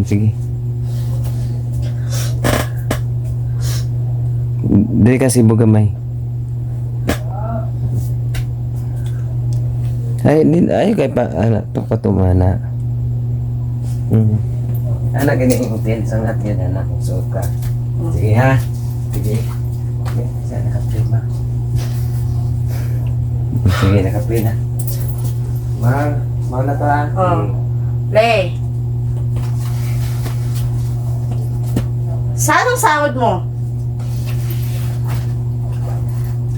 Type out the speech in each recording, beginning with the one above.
Sige. Dili kasi bugamay. Ay kay pa anak patumana. Anak gini ikutin sangat yun anak suka. Sige ha. Sige. Sige nakapima. Sige nakapina. Mau na to ha. Le. Saan ang sahod mo?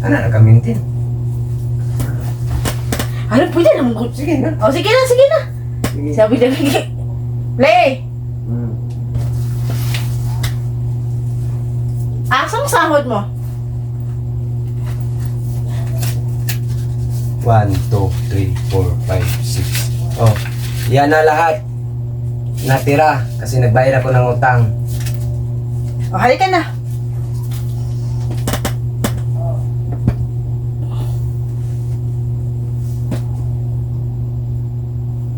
Anak nakamintin. Ano, pwede naman ko. Sige na. O, sige na, sige na. Sige. Sabi na lagi. Le. Asang sahod mo? 1, 2, 3, 4, 5, 6. Oh, yan na lahat. Natira kasi nagbayad ako ng utang. O, halika na.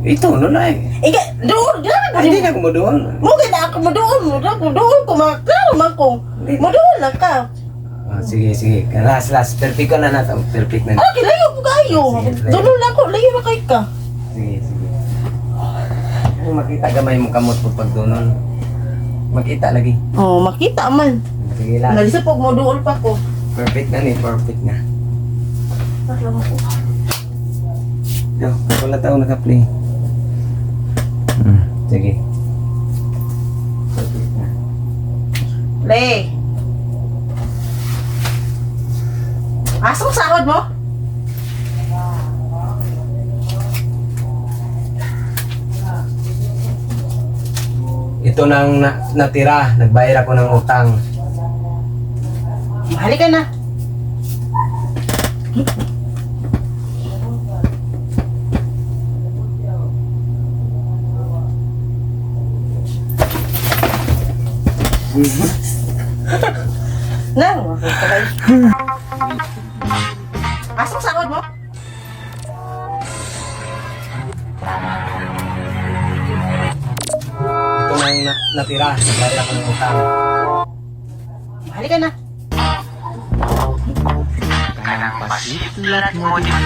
Ito, no na eh. Ika, doon, grabe ba? Hindi na ako mo doon. Mugit na ako mo doon, klaro man ko. Mo doon lang ka. Oh, sige, sige. Last. Perfect ko na nato. Perfect na. Okay, layo ko kayo. Sige, Doon lang ko, layo na kayo ka. Sige. Kung makita gamay mo kamot po pag doon. Makita lagi. Oh, makita man. Sige lang. Nalisapog mo doon pa ko. Perfect na ni. Perfect na. Alam ko. Yo, ako na tao naka-play. Sige. Perfect na. Le. Asong sahod mo? Ito nang natira. Nagbayad ako ng utang. Halika na. Nang, asong sahod mo? Ito nang natira. Nagbayad ako ng utang. Halika na. Pasiplat mo din.